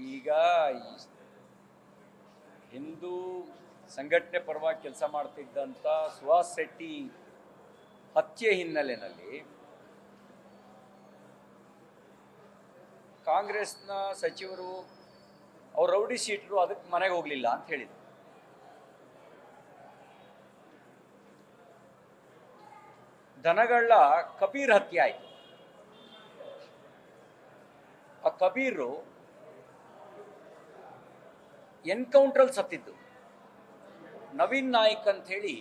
ಈಗ ಹಿಂದೂ ಸಂಘಟನೆ ಪರವಾಗಿ ಕೆಲಸ ಮಾಡ್ತಿದ್ದಂಥ ಸುಹಾಸ್ ಶೆಟ್ಟಿ ಹತ್ಯೆ ಹಿನ್ನೆಲೆಯಲ್ಲಿ ಕಾಂಗ್ರೆಸ್ನ ಸಚಿವರು ಅವ್ರು ರೌಡಿ ಶೀಟರು ಅದಕ್ಕೆ ಮನೆಗೆ ಹೋಗಲಿಲ್ಲ ಅಂತ ಹೇಳಿದರು. ದನಗಳ ಕಬೀರ್ ಹತ್ಯೆ ಆಯಿತು. ಆ ಕಬೀರು ಎನ್ಕೌಂಟ್ರಲ್ಲಿ ಸತ್ತಿದ್ದು. ನವೀನ್ ನಾಯ್ಕ್ ಅಂತ ಹೇಳಿ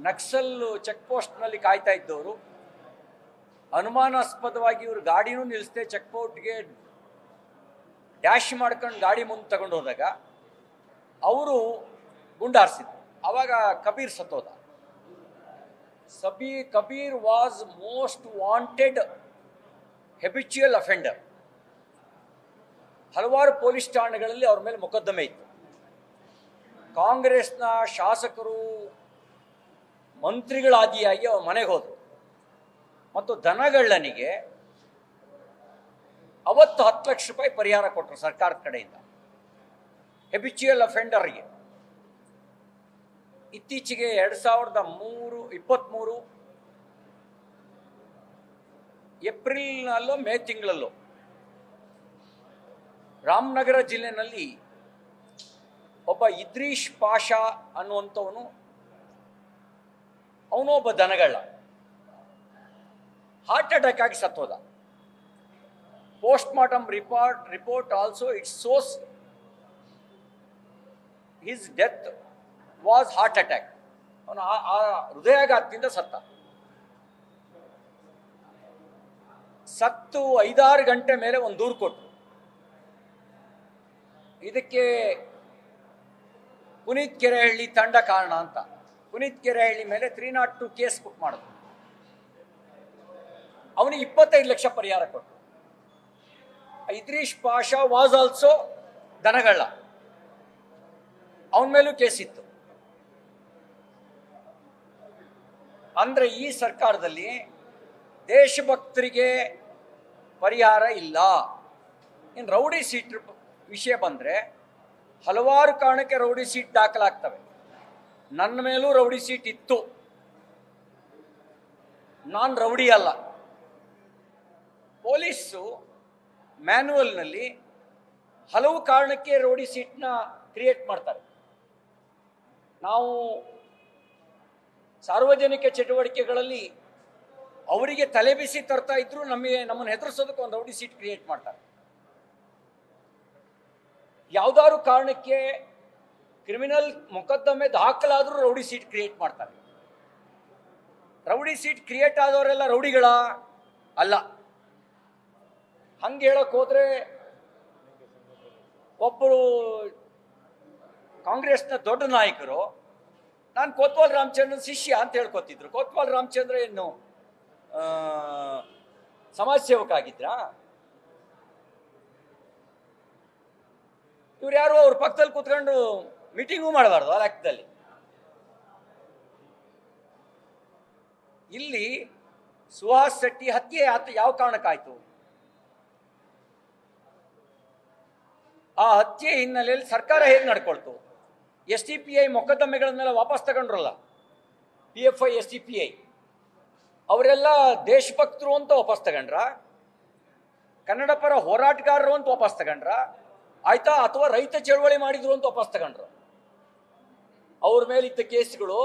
ನಕ್ಸಲ್ ಚೆಕ್ ಪೋಸ್ಟ್ನಲ್ಲಿ ಕಾಯ್ತಾ ಇದ್ದವರು ಅನುಮಾನಾಸ್ಪದವಾಗಿ ಇವರು ಗಾಡಿನೂ ನಿಲ್ಲಿಸದೆ ಚೆಕ್ ಪೋಸ್ಟ್ಗೆ ಡ್ಯಾಶ್ ಮಾಡ್ಕೊಂಡು ಗಾಡಿ ಮುಂದೆ ತಗೊಂಡು ಹೋದಾಗ ಅವರು ಗುಂಡಾರಿಸಿದ್ರು. ಆವಾಗ ಕಬೀರ್ ಸತ್ತೋದ. Kabir was most wanted habitual offender. ಹಲವಾರು ಪೊಲೀಸ್ ಠಾಣೆಗಳಲ್ಲಿ ಅವ್ರ ಮೇಲೆ ಮೊಕದ್ದಮೆ ಇತ್ತು. ಕಾಂಗ್ರೆಸ್ನ ಶಾಸಕರು ಮಂತ್ರಿಗಳಾದಿಯಾಗಿ ಅವ್ರ ಮನೆಗೆ ಹೋದರು ಮತ್ತು ದನಗಳ್ಳನಿಗೆ ಅವತ್ತು 10 ಲಕ್ಷ ರೂಪಾಯಿ ಪರಿಹಾರ ಕೊಟ್ಟರು ಸರ್ಕಾರದ ಕಡೆಯಿಂದ, ಹೆಬಿಚುಯಲ್ ಅಫೆಂಡರ್ಗೆ. ಇತ್ತೀಚೆಗೆ 2023 ಏಪ್ರಿಲ್ನಲ್ಲೋ ಮೇ ತಿಂಗಳಲ್ಲೋ ರಾಮನಗರ ಜಿಲ್ಲೆನಲ್ಲಿ ಒಬ್ಬ ಇದ್ರೀಶ್ ಪಾಷಾ ಅನ್ನುವಂಥವನು, ಅವನು ಒಬ್ಬ ದನಗಳ್ಳ, ಹಾರ್ಟ್ ಅಟ್ಯಾಕ್ ಆಗಿ ಸತ್ತೋದ. Post mortem report also it says his death was heart attack. ಅವನು ಆ ಹೃದಯಾಘಾತದಿಂದ ಸತ್ತು 5-6 ಗಂಟೆ ಮೇಲೆ ಒಂದು ದೂರು ಕೊಟ್ಟರು. ಇದಕ್ಕೆ ಪುನೀತ್ ಕೆರೆಹಳ್ಳಿ ತಂಡ ಕಾರಣ ಅಂತ ಪುನೀತ್ ಕೆರೆಹಳ್ಳಿ ಮೇಲೆ 302 ಕೇಸ್ ಬುಕ್ ಮಾಡಿದ್ರು. ಅವನಿಗೆ 25 ಲಕ್ಷ ಪರಿಹಾರ ಕೊಟ್ಟರು. ಇದ್ರೀಶ್ ಪಾಷಾ ವಾಸ್ ಆಲ್ಸೋ ದನಗಳ್ಳ, ಅವನ ಮೇಲೂ ಕೇಸ್ ಇತ್ತು. ಅಂದ್ರೆ ಈ ಸರ್ಕಾರದಲ್ಲಿ ದೇಶಭಕ್ತರಿಗೆ ಪರಿಹಾರ ಇಲ್ಲ. ಇನ್ನು ರೌಡಿ ಸೀಟ್ ವಿಷಯ ಬಂದರೆ ಹಲವಾರು ಕಾರಣಕ್ಕೆ ರೌಡಿ ಸೀಟ್ ದಾಖಲಾಗ್ತವೆ. ನನ್ನ ಮೇಲೂ ರೌಡಿ ಸೀಟ್ ಇತ್ತು, ನಾನು ರೌಡಿ ಅಲ್ಲ. ಪೊಲೀಸು ಮ್ಯಾನ್ಯುವಲ್ನಲ್ಲಿ ಹಲವು ಕಾರಣಕ್ಕೆ ರೌಡಿ ಸೀಟ್ನ ಕ್ರಿಯೇಟ್ ಮಾಡ್ತಾರೆ. ನಾವು ಸಾರ್ವಜನಿಕ ಚಟುವಟಿಕೆಗಳಲ್ಲಿ ಅವರಿಗೆ ತಲೆ ಬಿಸಿ ತರ್ತಾ ಇದ್ರು ನಮ್ಮನ್ನು ಹೆದರಿಸೋದಕ್ಕೆ ಒಂದು ರೌಡಿ ಸೀಟ್ ಕ್ರಿಯೇಟ್ ಮಾಡ್ತಾರೆ. ಯಾವುದಾದ್ರು ಕಾರಣಕ್ಕೆ ಕ್ರಿಮಿನಲ್ ಮೊಕದ್ದಮೆ ದಾಖಲಾದರೂ ರೌಡಿ ಸೀಟ್ ಕ್ರಿಯೇಟ್ ಮಾಡ್ತಾರೆ. ರೌಡಿ ಸೀಟ್ ಕ್ರಿಯೇಟ್ ಆದವರೆಲ್ಲ ರೌಡಿಗಳ ಅಲ್ಲ. ಹಂಗೆ ಹೇಳಕ್ ಹೋದ್ರೆ ಒಬ್ಬರು ಕಾಂಗ್ರೆಸ್ನ ದೊಡ್ಡ ನಾಯಕರು ನಾನು ಕೊತ್ವಾಲ್ ರಾಮಚಂದ್ರನ್ ಶಿಷ್ಯ ಅಂತ ಹೇಳ್ಕೊತಿದ್ರು. ಕೊತ್ವಾಲ್ ರಾಮಚಂದ್ರ ಏನು ಸಮಾಜ ಸೇವಕ ಆಗಿದ್ರಾ? ಇವ್ರು ಯಾರು ಅವ್ರ ಪಕ್ಕದಲ್ಲಿ ಕೂತ್ಕೊಂಡು ಮೀಟಿಂಗು ಮಾಡಬಾರ್ದು ಆ ಲೆಕ್ಕದಲ್ಲಿ. ಇಲ್ಲಿ ಸುಹಾಸ್ ಶೆಟ್ಟಿ ಹತ್ಯೆ ಯಾವ ಕಾರಣಕ್ಕಾಯ್ತು? ಆ ಹತ್ಯೆ ಹಿನ್ನೆಲೆಯಲ್ಲಿ ಸರ್ಕಾರ ಹೇಗೆ ನಡ್ಕೊಳ್ತು? SDPI ಮೊಕದ್ದಮೆಗಳನ್ನೆಲ್ಲ ವಾಪಸ್ ತಗೊಂಡ್ರಲ್ಲ, PFI SDPI ಅವರೆಲ್ಲ ದೇಶಭಕ್ತರು ಅಂತ ವಾಪಸ್ ತಗೊಂಡ್ರ, ಕನ್ನಡ ಪರ ಹೋರಾಟಗಾರರು ಅಂತ ವಾಪಸ್ ತಗೊಂಡ್ರ ಆಯ್ತಾ, ಅಥವಾ ರೈತ ಚಳವಳಿ ಮಾಡಿದ್ರು ಅಂತ ವಾಪಸ್ ತಗೊಂಡ್ರು? ಅವ್ರ ಮೇಲಿದ್ದ ಕೇಸ್ಗಳು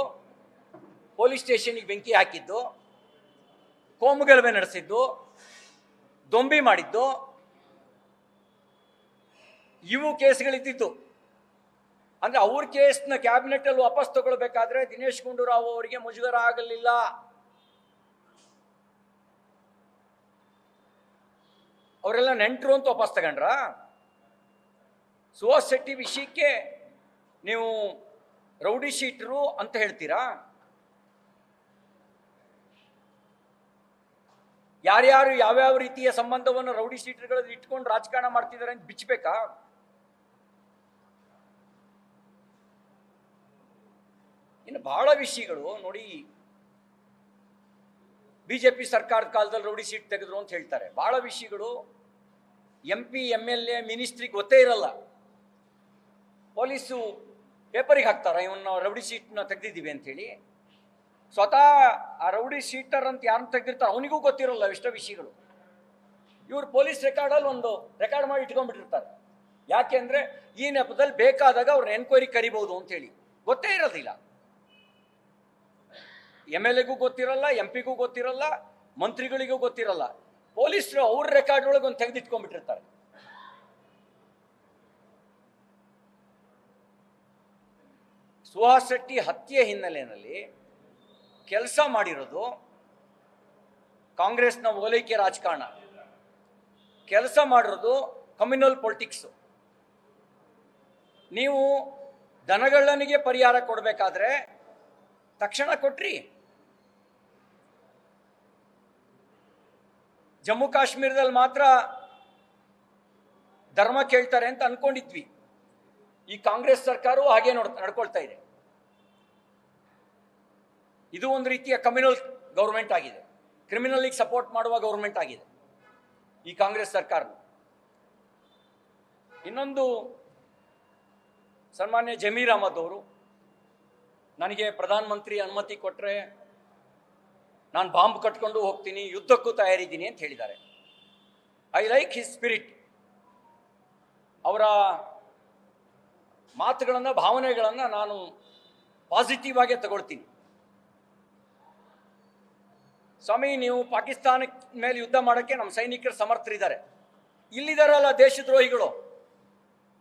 ಪೊಲೀಸ್ ಸ್ಟೇಷನ್ಗೆ ಬೆಂಕಿ ಹಾಕಿದ್ದು, ಕೋಮುಗಲಭೆ ನಡೆಸಿದ್ದು, ದೊಂಬಿ ಮಾಡಿದ್ದು, ಇವು ಕೇಸ್ಗಳಿದ್ದಿತ್ತು. ಅಂದ್ರೆ ಅವ್ರ ಕೇಸ್ನ ಕ್ಯಾಬಿನೆಟ್ ಅಲ್ಲಿ ವಾಪಸ್ ತಗೊಳ್ಬೇಕಾದ್ರೆ ದಿನೇಶ್ ಗುಂಡೂರಾವ್ ಅವರಿಗೆ ಮುಜುಗರ ಆಗಲಿಲ್ಲ. ಅವರೆಲ್ಲ ನೆಂಟರು ಅಂತ ವಾಪಸ್ ತಗೊಂಡ್ರ? ಸುಹಾಸ್ ಶೆಟ್ಟಿ ವಿಷಯಕ್ಕೆ ನೀವು ರೌಡಿ ಶೀಟರು ಅಂತ ಹೇಳ್ತೀರಾ? ಯಾರ್ಯಾರು ಯಾವ್ಯಾವ ರೀತಿಯ ಸಂಬಂಧವನ್ನು ರೌಡಿ ಶೀಟರ್ಗಳಲ್ಲಿ ಇಟ್ಕೊಂಡು ರಾಜಕಾರಣ ಮಾಡ್ತಿದ್ದಾರೆ ಅಂತ ಬಿಚ್ಚಬೇಕಾ? ಇನ್ನು ಬಹಳ ವಿಷಯಗಳು ನೋಡಿ. BJP ಸರ್ಕಾರದ ಕಾಲದಲ್ಲಿ ರೌಡಿ ಶೀಟ್ ತೆಗೆದ್ರು ಅಂತ ಹೇಳ್ತಾರೆ. ಭಾಳ ವಿಷಯಗಳು MP MLA ಮಿನಿಸ್ಟ್ರಿಗೆ ಗೊತ್ತೇ ಇರಲ್ಲ. ಪೊಲೀಸು ಪೇಪರಿಗೆ ಹಾಕ್ತಾರೆ ಇವನ್ನ ರೌಡಿ ಶೀಟ್ನ ತೆಗೆದಿದ್ದೀವಿ ಅಂಥೇಳಿ. ಸ್ವತಃ ಆ ರೌಡಿ ಶೀಟರ್ ಅಂತ ಯಾರನ್ನ ತೆಗೆದಿರ್ತಾರೆ ಅವನಿಗೂ ಗೊತ್ತಿರೋಲ್ಲ ಎಷ್ಟೋ ವಿಷಯಗಳು. ಇವರು ಪೊಲೀಸ್ ರೆಕಾರ್ಡಲ್ಲಿ ಒಂದು ರೆಕಾರ್ಡ್ ಮಾಡಿ ಇಟ್ಕೊಂಡ್ಬಿಟ್ಟಿರ್ತಾರೆ. ಯಾಕೆಂದರೆ ಈ ನೆಪದಲ್ಲಿ ಬೇಕಾದಾಗ ಅವ್ರನ್ನ ಎನ್ಕ್ವೈರಿ ಕರಿಬಹುದು ಅಂತೇಳಿ ಗೊತ್ತೇ ಇರೋದಿಲ್ಲ. MLAಗೂ ಗೊತ್ತಿರಲ್ಲ, MP ಗೂ ಗೊತ್ತಿರಲ್ಲ, ಮಂತ್ರಿಗಳಿಗೂ ಗೊತ್ತಿರಲ್ಲ. ಪೊಲೀಸರು ಅವ್ರ ರೆಕಾರ್ಡ್ ಒಳಗೆ ಒಂದು ತೆಗೆದಿಟ್ಕೊಂಡ್ಬಿಟ್ಟಿರ್ತಾರೆ. ಸುಹಾಸ್ ಶೆಟ್ಟಿ ಹತ್ಯೆ ಹಿನ್ನೆಲೆಯಲ್ಲಿ ಕೆಲಸ ಮಾಡಿರೋದು ಕಾಂಗ್ರೆಸ್ನ ಓಲೈಕೆ ರಾಜಕಾರಣ, ಕೆಲಸ ಮಾಡಿರೋದು ಕಮ್ಯುನಲ್ ಪೊಲಿಟಿಕ್ಸು. ನೀವು ದನಗಳ್ಳನಿಗೆ ಪರಿಹಾರ ಕೊಡಬೇಕಾದ್ರೆ ತಕ್ಷಣ ಕೊಟ್ರಿ. ಜಮ್ಮು ಕಾಶ್ಮೀರದಲ್ಲಿ ಮಾತ್ರ ಧರ್ಮ ಕೇಳ್ತಾರೆ ಅಂತ ಅನ್ಕೊಂಡಿದ್ವಿ. ಈ ಕಾಂಗ್ರೆಸ್ ಸರ್ಕಾರವು ಹಾಗೆ ನಡ್ಕೊಳ್ತಾ ಇದೆ. ಇದು ಒಂದು ರೀತಿಯ ಕಮ್ಯುನಲ್ ಗೌರ್ಮೆಂಟ್ ಆಗಿದೆ, ಕ್ರಿಮಿನಲ್ಗೆ ಸಪೋರ್ಟ್ ಮಾಡುವ ಗೌರ್ಮೆಂಟ್ ಆಗಿದೆ ಈ ಕಾಂಗ್ರೆಸ್ ಸರ್ಕಾರ. ಇನ್ನೊಂದು, ಸನ್ಮಾನ್ಯ ಜಮೀರ್ ಅಹಮದ್ ಅವರು ನನಗೆ ಪ್ರಧಾನಮಂತ್ರಿ ಅನುಮತಿ ಕೊಟ್ಟರೆ ನಾನು ಬಾಂಬ್ ಕಟ್ಕೊಂಡು ಹೋಗ್ತೀನಿ, ಯುದ್ಧಕ್ಕೂ ತಯಾರಿದ್ದೀನಿ ಅಂತ ಹೇಳಿದ್ದಾರೆ. I like his spirit. ಅವರ ಮಾತುಗಳನ್ನು, ಭಾವನೆಗಳನ್ನು ನಾನು ಪಾಸಿಟಿವ್ ಆಗೇ ತಗೊಳ್ತೀನಿ. ಸ್ವಾಮಿ, ನೀವು ಪಾಕಿಸ್ತಾನ ಮೇಲೆ ಯುದ್ಧ ಮಾಡೋಕ್ಕೆ ನಮ್ಮ ಸೈನಿಕರು ಸಮರ್ಥರಿದ್ದಾರೆ. ಇಲ್ಲಿದ್ದಾರಲ್ಲ ದೇಶದ್ರೋಹಿಗಳು,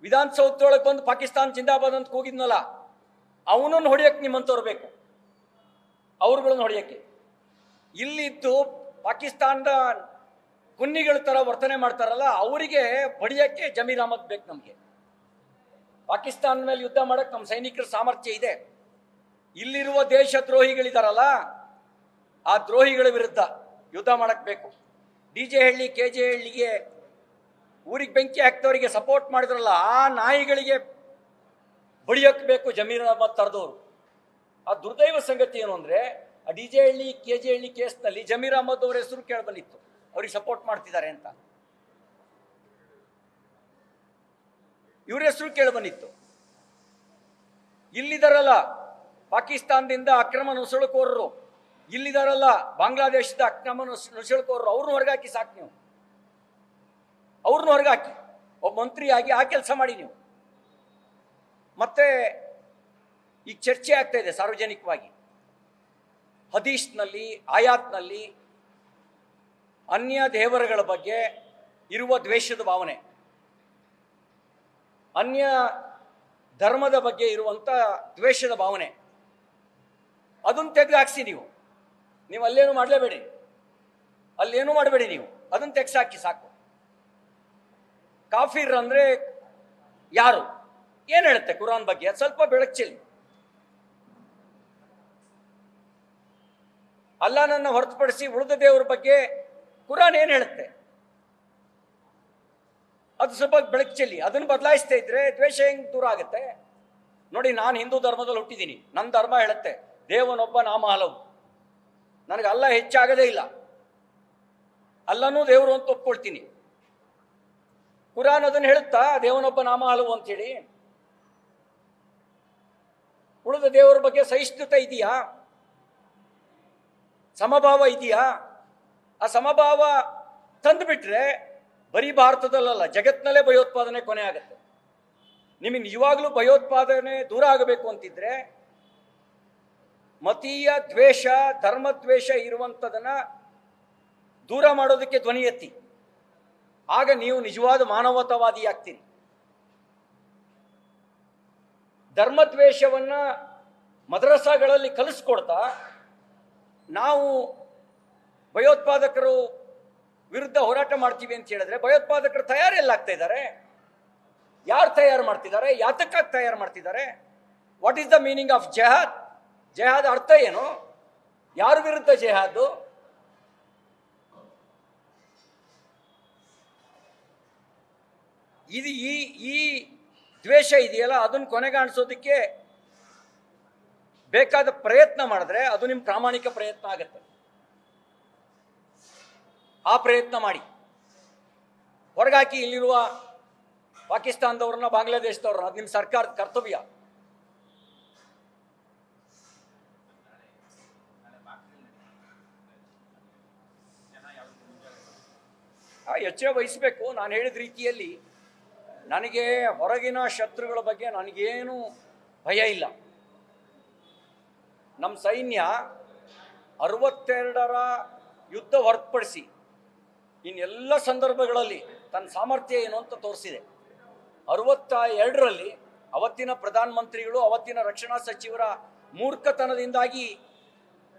ವಿಧಾನಸೌಧದೊಳಗೆ ಬಂದು ಪಾಕಿಸ್ತಾನ ಜಿಂದಾಬಾದ್ ಅಂತ ಕೂಗಿದ್ನಲ್ಲ, ಅವನನ್ನು ಹೊಡೆಯಕ್ಕೆ ನಿಮ್ಮಂತವ್ರು ಬೇಕು, ಅವ್ರುಗಳನ್ನು ಹೊಡೆಯಕ್ಕೆ. ಇಲ್ಲಿದ್ದು ಪಾಕಿಸ್ತಾನದ ಕುನ್ನಿಗಳ ಥರ ವರ್ತನೆ ಮಾಡ್ತಾರಲ್ಲ, ಅವರಿಗೆ ಹೊಡೆಯಕ್ಕೆ ಜಮೀರ್ ಅಹಮದ್ ಬೇಕು ನಮಗೆ. ಪಾಕಿಸ್ತಾನ ಮೇಲೆ ಯುದ್ಧ ಮಾಡಕ್ಕೆ ನಮ್ಮ ಸೈನಿಕರ ಸಾಮರ್ಥ್ಯ ಇದೆ. ಇಲ್ಲಿರುವ ದೇಶದ್ರೋಹಿಗಳಿದಾರಲ್ಲ, ಆ ದ್ರೋಹಿಗಳ ವಿರುದ್ಧ ಯುದ್ಧ ಮಾಡಕ್ಕೆ ಬೇಕು. DJ ಹಳ್ಳಿ, KJ ಹಳ್ಳಿಗೆ ಊರಿಗೆ ಬೆಂಕಿ ಹಾಕ್ತವರಿಗೆ ಸಪೋರ್ಟ್ ಮಾಡಿದ್ರಲ್ಲ, ಆ ನಾಯಿಗಳಿಗೆ ಬಡಿಯಕ್ಕೆ ಬೇಕು ಜಮೀರ್ ಅಹಮದ್ ತರದವರು. ಆ ದುರ್ದೈವ ಸಂಗತಿ ಏನು ಅಂದರೆ, ಆ DJ ಹಳ್ಳಿ, KJ ಹಳ್ಳಿ ಕೇಸ್ನಲ್ಲಿ ಜಮೀರ್ ಅಹಮದ್ ಅವರ ಹೆಸರು ಕೇಳಬಂದಿತ್ತು, ಅವ್ರಿಗೆ ಸಪೋರ್ಟ್ ಮಾಡ್ತಿದ್ದಾರೆ ಅಂತ ಇವ್ರ ಹೆಸರು ಕೇಳಬಂದಿತ್ತು. ಇಲ್ಲಿದಾರಲ್ಲ ಪಾಕಿಸ್ತಾನದಿಂದ ಅಕ್ರಮ ನುಸುಳುಕೋರರು, ಇಲ್ಲಿದಾರಲ್ಲ ಬಾಂಗ್ಲಾದೇಶದ ಅಕ್ರಮ ನುಸುಳುಕೋರರು, ಅವ್ರನ್ನ ಹೊರಗಾಕಿ ಸಾಕು. ನೀವು ಅವ್ರನ್ನ ಹೊರಗಾಕಿ ಒಬ್ಬ ಮಂತ್ರಿಯಾಗಿ ಆ ಕೆಲಸ ಮಾಡಿ ನೀವು. ಮತ್ತೆ ಈಗ ಚರ್ಚೆ ಆಗ್ತಾ ಇದೆ ಸಾರ್ವಜನಿಕವಾಗಿ, ಹದೀಸ್ನಲ್ಲಿ, ಆಯಾತ್ನಲ್ಲಿ ಅನ್ಯ ದೇವರುಗಳ ಬಗ್ಗೆ ಇರುವ ದ್ವೇಷದ ಭಾವನೆ, ಅನ್ಯ ಧರ್ಮದ ಬಗ್ಗೆ ಇರುವಂಥ ದ್ವೇಷದ ಭಾವನೆ, ಅದನ್ನು ತೆಗೆದು ಹಾಕಿಸಿ. ನೀವು ಅಲ್ಲೇನು ಮಾಡಲೇಬೇಡಿ, ಅಲ್ಲೇನು ಮಾಡಬೇಡಿ, ನೀವು ಅದನ್ನು ತೆಗೆಸಾಕಿ ಸಾಕು. ಕಾಫಿರ್ ಅಂದರೆ ಯಾರು, ಏನು ಹೇಳುತ್ತೆ ಕುರಾನ್ ಬಗ್ಗೆ, ಅದು ಸ್ವಲ್ಪ ಬೆಳಗ್ಚೆಲ್ಲಿ. ಅಲ್ಲಾಹನನ್ನು ಹೊರತುಪಡಿಸಿ ಉಳಿದ ದೇವರ ಬಗ್ಗೆ ಕುರಾನ್ ಏನು ಹೇಳುತ್ತೆ, ಅದು ಸ್ವಲ್ಪ ಬೆಳಗ್ಚೆಲ್ಲಿ. ಅದನ್ನು ಬದಲಾಯಿಸ್ತಾ ಇದ್ರೆ ದ್ವೇಷ ಹೆಂಗೆ ದೂರ ಆಗುತ್ತೆ? ನೋಡಿ, ನಾನು ಹಿಂದೂ ಧರ್ಮದಲ್ಲಿ ಹುಟ್ಟಿದ್ದೀನಿ. ನನ್ನ ಧರ್ಮ ಹೇಳುತ್ತೆ ದೇವನೊಬ್ಬ ನಾಮ ಹಲವು. ನನಗೆ ಅಲ್ಲ ಹೆಚ್ಚಾಗದೇ ಇಲ್ಲ, ಅಲ್ಲನೂ ದೇವರು ಅಂತ ಒಪ್ಕೊಳ್ತೀನಿ. ಕುರಾನ್ ಅದನ್ನು ಹೇಳುತ್ತಾ ದೇವನೊಬ್ಬ ನಾಮ ಹಲವು ಅಂತೇಳಿ? ಉಳಿದ ದೇವರ ಬಗ್ಗೆ ಸಹಿಷ್ಣುತೆ ಇದೆಯಾ? ಸಮಭಾವ ಇದೆಯಾ? ಆ ಸಮಭಾವ ತಂದುಬಿಟ್ರೆ ಬರೀ ಭಾರತದಲ್ಲ, ಜಗತ್ತಿನಲ್ಲೇ ಭಯೋತ್ಪಾದನೆ ಕೊನೆ ಆಗುತ್ತೆ. ನಿಮಗೆ ನಿಜವಾಗ್ಲೂ ಭಯೋತ್ಪಾದನೆ ದೂರ ಆಗಬೇಕು ಅಂತಿದ್ರೆ ಮತೀಯ ದ್ವೇಷ, ಧರ್ಮದ್ವೇಷ ಇರುವಂಥದನ್ನ ದೂರ ಮಾಡೋದಕ್ಕೆ ಧ್ವನಿ ಎತ್ತಿ. ಆಗ ನೀವು ನಿಜವಾದ ಮಾನವತಾವಾದಿ ಆಗ್ತೀರಿ. ಧರ್ಮದ್ವೇಷವನ್ನ ಮದ್ರಸಾಗಳಲ್ಲಿ ಕಲಿಸ್ಕೊಡ್ತಾ ನಾವು ಭಯೋತ್ಪಾದಕರು ವಿರುದ್ಧ ಹೋರಾಟ ಮಾಡ್ತೀವಿ ಅಂತ ಹೇಳಿದ್ರೆ, ಭಯೋತ್ಪಾದಕರು ತಯಾರೆಲ್ಲಾಗ್ತಾ ಇದ್ದಾರೆ? ಯಾರು ತಯಾರು ಮಾಡ್ತಿದ್ದಾರೆ? ಯಾತಕ್ಕಾಗಿ ತಯಾರು ಮಾಡ್ತಿದ್ದಾರೆ? What is the meaning of jihad? ಜೆಹಾದ್ ಅರ್ಥ ಏನು? ಯಾರ ವಿರುದ್ಧ ಜೆಹಾದ್? ಇದು ಈ ದ್ವೇಷ ಇದೆಯಲ್ಲ, ಅದನ್ನು ಕೊನೆಗಾಣಿಸೋದಕ್ಕೆ ಬೇಕಾದ ಪ್ರಯತ್ನ ಮಾಡಿದ್ರೆ ಅದು ನಿಮ್ಮ ಪ್ರಾಮಾಣಿಕ ಪ್ರಯತ್ನ ಆಗುತ್ತೆ. ಆ ಪ್ರಯತ್ನ ಮಾಡಿ. ಹೊರಗಾಕಿ ಇಲ್ಲಿರುವ ಪಾಕಿಸ್ತಾನದವ್ರನ್ನ, ಬಾಂಗ್ಲಾದೇಶದವ್ರನ್ನ, ಅದು ನಿಮ್ಮ ಸರ್ಕಾರದ ಕರ್ತವ್ಯ. ಎಚ್ಚರ ವಹಿಸಬೇಕು. ನಾನು ಹೇಳಿದ ರೀತಿಯಲ್ಲಿ ನನಗೆ ಹೊರಗಿನ ಶತ್ರುಗಳ ಬಗ್ಗೆ ನನಗೇನು ಭಯ ಇಲ್ಲ. ನಮ್ಮ ಸೈನ್ಯ 62ರ ಯುದ್ಧ ಹೊರತುಪಡಿಸಿ ಇನ್ನೆಲ್ಲ ಸಂದರ್ಭಗಳಲ್ಲಿ ತನ್ನ ಸಾಮರ್ಥ್ಯ ಏನು ಅಂತ ತೋರಿಸಿದೆ. 62ರಲ್ಲಿ ಅವತ್ತಿನ ಪ್ರಧಾನಮಂತ್ರಿಗಳು, ಅವತ್ತಿನ ರಕ್ಷಣಾ ಸಚಿವರ ಮೂರ್ಖತನದಿಂದಾಗಿ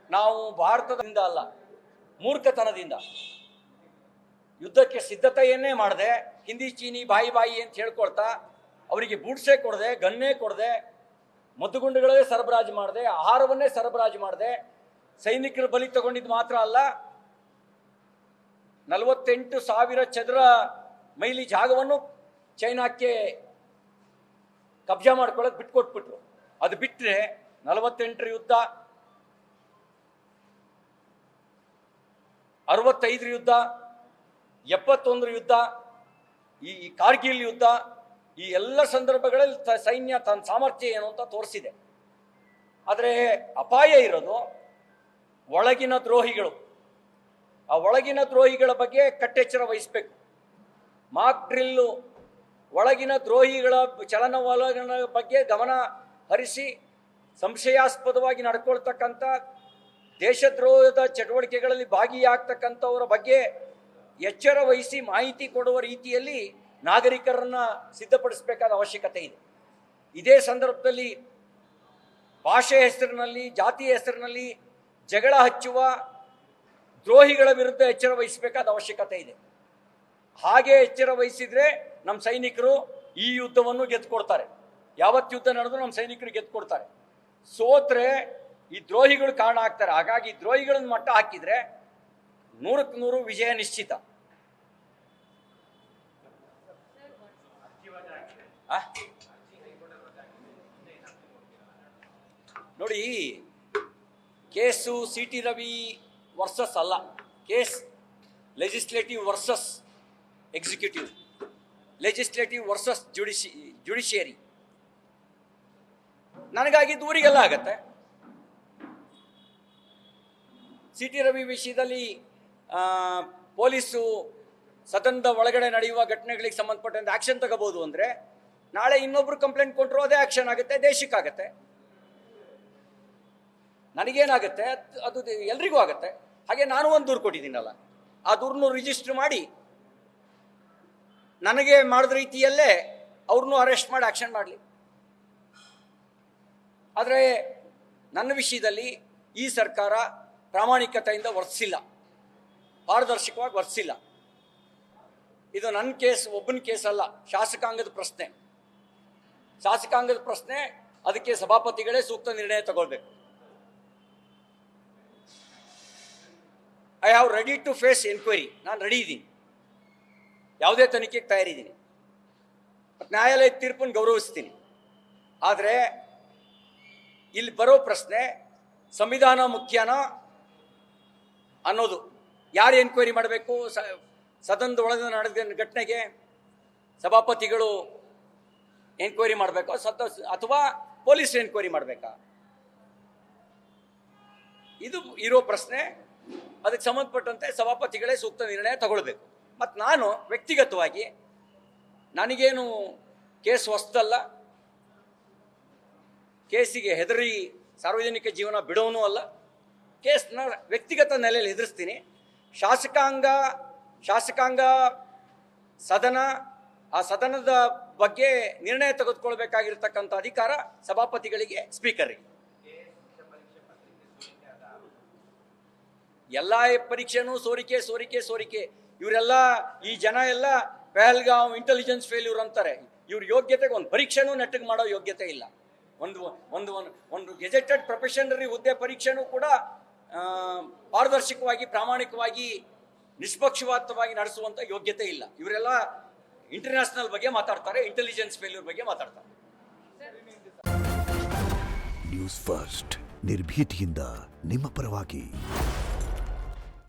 ನಾವು ಭಾರತದಿಂದ ಅಲ್ಲ, ಮೂರ್ಖತನದಿಂದ ಯುದ್ಧಕ್ಕೆ ಸಿದ್ಧತೆಯನ್ನೇ ಮಾಡದೆ, ಹಿಂದಿ ಚೀನಿ ಬಾಯಿ ಅಂತ ಹೇಳ್ಕೊಳ್ತಾ, ಅವರಿಗೆ ಬೂಟ್ಸೇ ಕೊಡದೆ, ಗನ್ನೇ ಕೊಡದೆ, ಮದ್ದುಗುಂಡುಗಳೇ ಸರಬರಾಜು ಮಾಡದೆ, ಆಹಾರವನ್ನೇ ಸರಬರಾಜು ಮಾಡದೆ, ಸೈನಿಕರ ಬಲಿ ತಗೊಂಡಿದ್ದು ಮಾತ್ರ ಅಲ್ಲ, 48,000 ಚದರ ಮೈಲಿ ಜಾಗವನ್ನು ಚೈನಾಕ್ಕೆ ಕಬ್ಜಾ ಮಾಡ್ಕೊಳ್ಳೋಕೆ ಬಿಟ್ಕೊಟ್ಬಿಟ್ರು. ಅದು ಬಿಟ್ಟರೆ 48ರ ಯುದ್ಧ, 65ರ ಯುದ್ಧ, 71ರ ಯುದ್ಧ, ಈ ಕಾರ್ಗಿಲ್ ಯುದ್ಧ, ಈ ಎಲ್ಲ ಸಂದರ್ಭಗಳಲ್ಲಿ ಸೈನ್ಯ ತನ್ನ ಸಾಮರ್ಥ್ಯ ಏನು ಅಂತ ತೋರಿಸಿದೆ. ಆದರೆ ಅಪಾಯ ಇರೋದು ಒಳಗಿನ ದ್ರೋಹಿಗಳು. ಆ ಒಳಗಿನ ದ್ರೋಹಿಗಳ ಬಗ್ಗೆ ಕಟ್ಟೆಚ್ಚರ ವಹಿಸಬೇಕು. ಮಾಕ್ ಡ್ರಿಲ್ಲು ಒಳಗಿನ ದ್ರೋಹಿಗಳ ಚಲನವಲನ ಬಗ್ಗೆ ಗಮನ ಹರಿಸಿ ಸಂಶಯಾಸ್ಪದವಾಗಿ ನಡ್ಕೊಳ್ತಕ್ಕಂಥ ದೇಶದ್ರೋಹದ ಚಟುವಟಿಕೆಗಳಲ್ಲಿ ಭಾಗಿಯಾಗ್ತಕ್ಕಂಥವರ ಬಗ್ಗೆ ಎಚ್ಚರ ವಹಿಸಿ ಮಾಹಿತಿ ಕೊಡುವ ರೀತಿಯಲ್ಲಿ ನಾಗರಿಕರನ್ನು ಸಿದ್ಧಪಡಿಸಬೇಕಾದ ಅವಶ್ಯಕತೆ ಇದೆ. ಇದೇ ಸಂದರ್ಭದಲ್ಲಿ ಭಾಷೆ ಹೆಸರಿನಲ್ಲಿ, ಜಾತಿಯ ಹೆಸರಿನಲ್ಲಿ ಜಗಳ ಹಚ್ಚುವ ದ್ರೋಹಿಗಳ ವಿರುದ್ಧ ಎಚ್ಚರ ವಹಿಸಬೇಕಾದ ಅವಶ್ಯಕತೆ ಇದೆ. ಹಾಗೆ ಎಚ್ಚರ ವಹಿಸಿದರೆ ನಮ್ಮ ಸೈನಿಕರು ಈ ಯುದ್ಧವನ್ನು ಗೆದ್ದುಕೊಡ್ತಾರೆ. ಯಾವತ್ತು ಯುದ್ಧ ನಡೆದು ನಮ್ಮ ಸೈನಿಕರು ಗೆದ್ದುಕೊಡ್ತಾರೆ. ಸೋತ್ರೆ ಈ ದ್ರೋಹಿಗಳು ಕಾರಣ ಆಗ್ತಾರೆ. ಹಾಗಾಗಿ ದ್ರೋಹಿಗಳನ್ನು ಮಟ್ಟ ಹಾಕಿದರೆ 100ಕ್ಕೆ 100 ವಿಜಯ ನಿಶ್ಚಿತ. ನೋಡಿ, ಕೇಸು CT ರವಿ ವರ್ಸಸ್ ಅಲ್ಲ, case legislative versus executive, legislative versus judiciary. ನನಗಾಗಿ ದೂರಿಗೆಲ್ಲ ಆಗತ್ತೆ. CT ರವಿ ವಿಷಯದಲ್ಲಿ ಪೊಲೀಸು ಸದನದ ಒಳಗಡೆ ನಡೆಯುವ ಘಟನೆಗಳಿಗೆ ಸಂಬಂಧಪಟ್ಟಂತೆ ಆಕ್ಷನ್ ತಗೋಬಹುದು ಅಂದರೆ, ನಾಳೆ ಇನ್ನೊಬ್ರು ಕಂಪ್ಲೇಂಟ್ ಕೊಟ್ಟರು ಅದೇ ಆಕ್ಷನ್ ಆಗುತ್ತೆ, ದೇಶಕ್ಕಾಗತ್ತೆ. ನನಗೇನಾಗುತ್ತೆ ಅದು ಎಲ್ರಿಗೂ ಆಗುತ್ತೆ. ಹಾಗೆ ನಾನು ಒಂದು ದೂರು ಕೊಟ್ಟಿದ್ದೀನಲ್ಲ, ಆ ದೂರನ್ನು ರಿಜಿಸ್ಟರ್ ಮಾಡಿ ನನಗೆ ಮಾಡಿದ ರೀತಿಯಲ್ಲೇ ಅವ್ರನ್ನೂ ಅರೆಸ್ಟ್ ಮಾಡಿ ಆಕ್ಷನ್ ಮಾಡಲಿ. ಆದರೆ ನನ್ನ ವಿಷಯದಲ್ಲಿ ಈ ಸರ್ಕಾರ ಪ್ರಾಮಾಣಿಕತೆಯಿಂದ ವರ್ತಿಸಿಲ್ಲ, ಪಾರದರ್ಶಕವಾಗಿ ವರ್ತಿಸಿಲ್ಲ. ಇದು ನನ್ನ ಕೇಸ್, ಒಬ್ಬನ ಕೇಸ್ ಅಲ್ಲ, ಶಾಸಕಾಂಗದ ಪ್ರಶ್ನೆ. ಶಾಸಕಾಂಗದ ಪ್ರಶ್ನೆ, ಅದಕ್ಕೆ ಸಭಾಪತಿಗಳೇ ಸೂಕ್ತ ನಿರ್ಣಯ ತಗೊಳ್ಬೇಕು. I have ready to face enquiry. ನಾನು ರೆಡಿ ಇದ್ದೀನಿ, ಯಾವುದೇ ತನಿಖೆಗೆ ತಯಾರಿದ್ದೀನಿ, ಮತ್ತು ನ್ಯಾಯಾಲಯದ ತೀರ್ಪನ್ನು ಗೌರವಿಸ್ತೀನಿ. ಆದರೆ ಇಲ್ಲಿ ಬರೋ ಪ್ರಶ್ನೆ, ಸಂವಿಧಾನ ಮುಖ್ಯನಾ ಅನ್ನೋದು. ಯಾರು ಎನ್ಕ್ವೈರಿ ಮಾಡಬೇಕು? ಸದನದ ಒಳಗೆ ನಡೆದ ಘಟನೆಗೆ ಸಭಾಪತಿಗಳು ಎನ್ಕ್ವೈರಿ ಮಾಡಬೇಕು ಅಥವಾ ಪೊಲೀಸ್ ಎನ್ಕ್ವೈರಿ ಮಾಡಬೇಕಾ? ಇದು ಇರೋ ಪ್ರಶ್ನೆ. ಅದಕ್ಕೆ ಸಂಬಂಧಪಟ್ಟಂತೆ ಸಭಾಪತಿಗಳೇ ಸೂಕ್ತ ನಿರ್ಣಯ ತಗೊಳ್ಬೇಕು. ಮತ್ತು ನಾನು ವ್ಯಕ್ತಿಗತವಾಗಿ, ನನಗೇನು ಕೇಸ್ ಹೊಸದಲ್ಲ, ಕೇಸಿಗೆ ಹೆದರಿ ಸಾರ್ವಜನಿಕ ಜೀವನ ಬಿಡೋನೂ ಅಲ್ಲ. ಕೇಸ್ನ ವ್ಯಕ್ತಿಗತ ನೆಲೆಯಲ್ಲಿ ಎದುರಿಸ್ತೀನಿ. ಶಾಸಕಾಂಗ ಸದನ, ಆ ಸದನದ ಬಗ್ಗೆ ನಿರ್ಣಯ ತೆಗೆದುಕೊಳ್ಬೇಕಾಗಿರ್ತಕ್ಕಂಥ ಅಧಿಕಾರ ಸಭಾಪತಿಗಳಿಗೆ, ಸ್ಪೀಕರ್ಗೆ. ಎಲ್ಲ ಪರೀಕ್ಷೆನೂ ಸೋರಿಕೆ. ಇವರೆಲ್ಲ, ಈ ಜನ ಎಲ್ಲ ಪಹಲ್ಗಾಂವ್ ಇಂಟೆಲಿಜೆನ್ಸ್ ಫೇಲ್ಯೂರ್ ಅಂತಾರೆ. ಇವ್ರ ಯೋಗ್ಯತೆಗೆ ಒಂದು ಪರೀಕ್ಷೆನೂ ನೆಟ್ಟಗೆ ಮಾಡೋ ಯೋಗ್ಯತೆ ಇಲ್ಲ. ಒಂದು ಗೆಜೆಟೆಡ್ ಪ್ರೊಫೆಷನರಿ ಹುದ್ದೆ ಪರೀಕ್ಷೆನೂ ಕೂಡ ಪಾರದರ್ಶಕವಾಗಿ, ಪ್ರಾಮಾಣಿಕವಾಗಿ, ನಿಷ್ಪಕ್ಷಪಾತವಾಗಿ ನಡೆಸುವಂಥ ಯೋಗ್ಯತೆ ಇಲ್ಲ. ಇವರೆಲ್ಲ ಇಂಟರ್ನ್ಯಾಷನಲ್ ಬಗ್ಗೆ ಮಾತಾಡ್ತಾರೆ, ಇಂಟೆಲಿಜೆನ್ಸ್ ಫೇಲ್ಯೂರ್ ಬಗ್ಗೆ ಮಾತಾಡ್ತಾರೆ. ನ್ಯೂಸ್ ಫಸ್ಟ್, ನಿರ್ಭೀತಿಯಿಂದ ನಿಮ್ಮ ಪರವಾಗಿ.